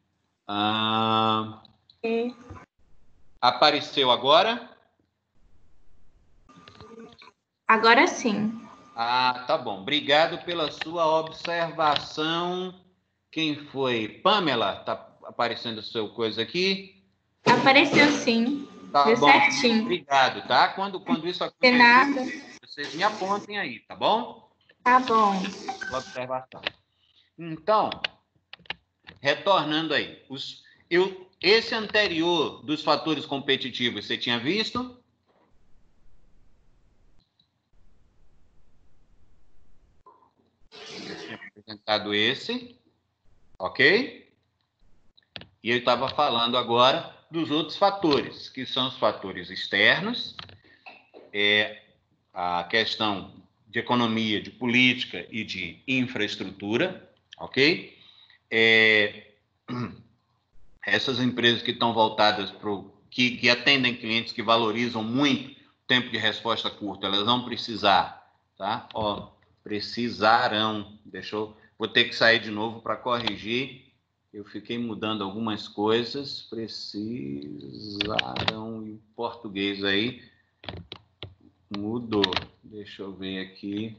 Apareceu agora? Agora sim. Tá bom. Obrigado pela sua observação. Quem foi? Pamela? Tá aparecendo a sua coisa aqui? Apareceu sim. Tá Deu bom. certinho. Obrigado, tá? Quando isso De acontecer, nada. vocês me apontem aí, tá bom? Tá bom. Observação. Então, retornando aí, esse anterior dos fatores competitivos, você tinha visto? Eu tinha apresentado esse, ok? E eu estava falando agora dos outros fatores, que são os fatores externos, a questão de economia, de política e de infraestrutura, ok? Essas empresas que estão voltadas para que atendem clientes que valorizam muito o tempo de resposta curta, elas vão precisar, tá? Precisarão. Vou ter que sair de novo para corrigir. Eu fiquei mudando algumas coisas. Precisarão em português aí. Mudou. Deixa eu ver aqui.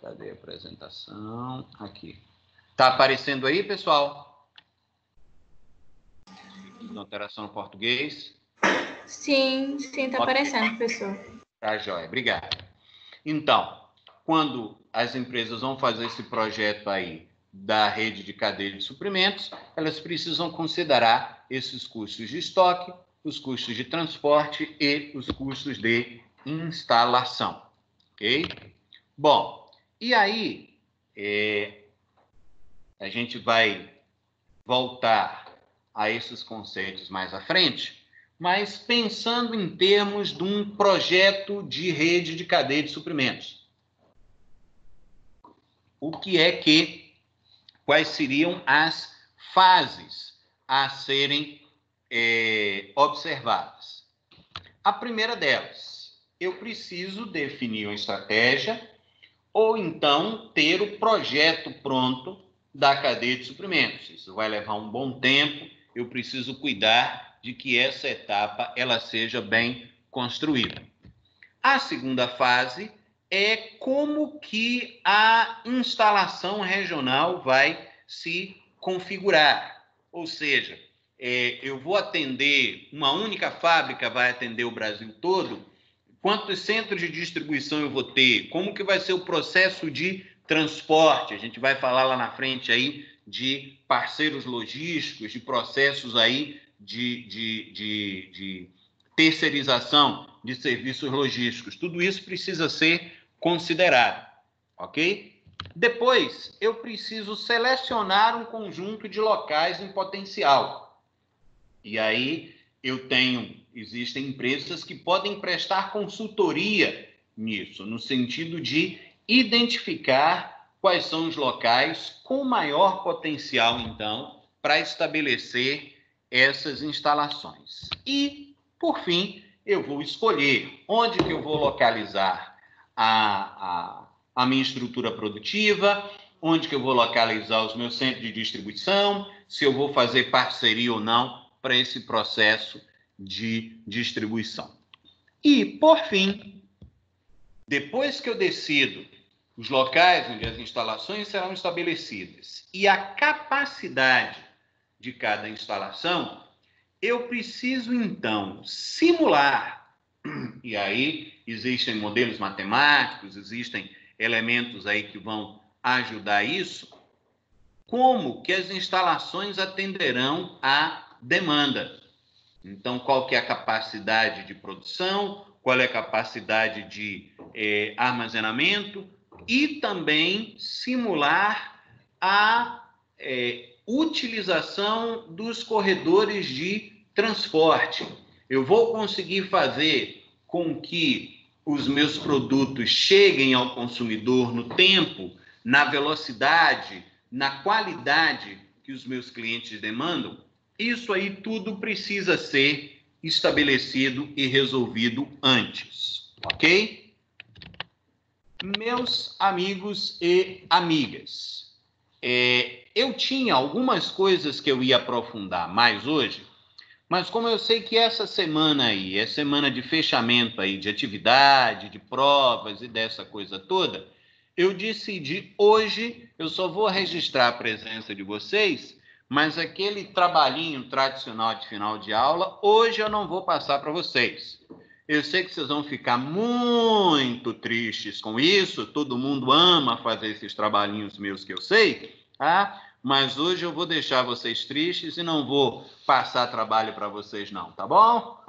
Cadê a apresentação? Aqui. Tá aparecendo aí, pessoal? Alteração no português? Sim, tá aparecendo, professor. Tá, joia. Obrigado. Então, quando as empresas vão fazer esse projeto aí da rede de cadeia de suprimentos, elas precisam considerar esses custos de estoque, os custos de transporte e os custos de instalação, ok? Bom, e aí a gente vai voltar a esses conceitos mais à frente, mas pensando em termos de um projeto de rede de cadeia de suprimentos. Quais seriam as fases a serem observadas? A primeira delas, eu preciso definir uma estratégia ou então ter o projeto pronto da cadeia de suprimentos. Isso vai levar um bom tempo, eu preciso cuidar de que essa etapa ela seja bem construída. A segunda fase é como que a instalação regional vai se configurar. Ou seja, eu vou atender, uma única fábrica vai atender o Brasil todo? Quantos centros de distribuição eu vou ter? Como que vai ser o processo de transporte? A gente vai falar lá na frente aí de parceiros logísticos, de processos aí de terceirização de serviços logísticos. Tudo isso precisa ser considerado, ok? Depois, eu preciso selecionar um conjunto de locais em potencial. E aí, existem empresas que podem prestar consultoria nisso, no sentido de identificar quais são os locais com maior potencial, então, para estabelecer essas instalações. E, por fim, eu vou escolher onde que eu vou localizar a minha estrutura produtiva, onde que eu vou localizar os meus centros de distribuição, se eu vou fazer parceria ou não para esse processo de distribuição. E, por fim, depois que eu decido os locais onde as instalações serão estabelecidas e a capacidade de cada instalação, eu preciso, então, simular, e aí existem modelos matemáticos, existem elementos aí que vão ajudar isso, como que as instalações atenderão à demanda. Então, qual que é a capacidade de produção, qual é a capacidade de armazenamento e também simular a utilização dos corredores de transporte. Eu vou conseguir fazer com que os meus produtos cheguem ao consumidor no tempo, na velocidade, na qualidade que os meus clientes demandam. Isso aí tudo precisa ser estabelecido e resolvido antes, ok? Meus amigos e amigas, eu tinha algumas coisas que eu ia aprofundar mais hoje, mas como eu sei que essa semana aí é semana de fechamento aí de atividade, de provas e dessa coisa toda, eu decidi hoje, eu só vou registrar a presença de vocês, mas aquele trabalhinho tradicional de final de aula, hoje eu não vou passar para vocês. Eu sei que vocês vão ficar muito tristes com isso, todo mundo ama fazer esses trabalhinhos meus que eu sei, tá? Mas hoje eu vou deixar vocês tristes e não vou passar trabalho para vocês não, tá bom?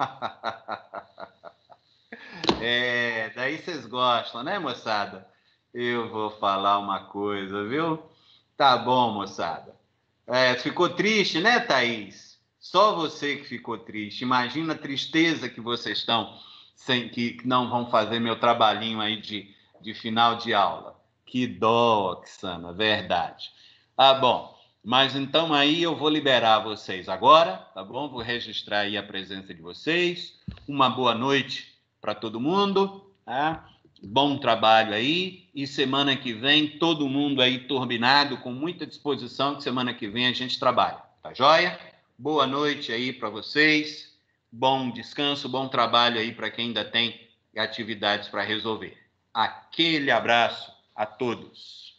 Daí vocês gostam, né, moçada? Eu vou falar uma coisa, viu? Tá bom, moçada. Ficou triste, né, Thaís? Só você que ficou triste. Imagina a tristeza que vocês estão, sem que não vão fazer meu trabalhinho aí de final de aula. Que dó, Oxana, verdade. Ah, bom, mas então aí eu vou liberar vocês agora, tá bom? Vou registrar aí a presença de vocês. Uma boa noite para todo mundo, tá? Bom trabalho aí, e semana que vem todo mundo aí turbinado, com muita disposição, que semana que vem a gente trabalha, tá joia? Boa noite aí para vocês, bom descanso, bom trabalho aí para quem ainda tem atividades para resolver. Aquele abraço a todos.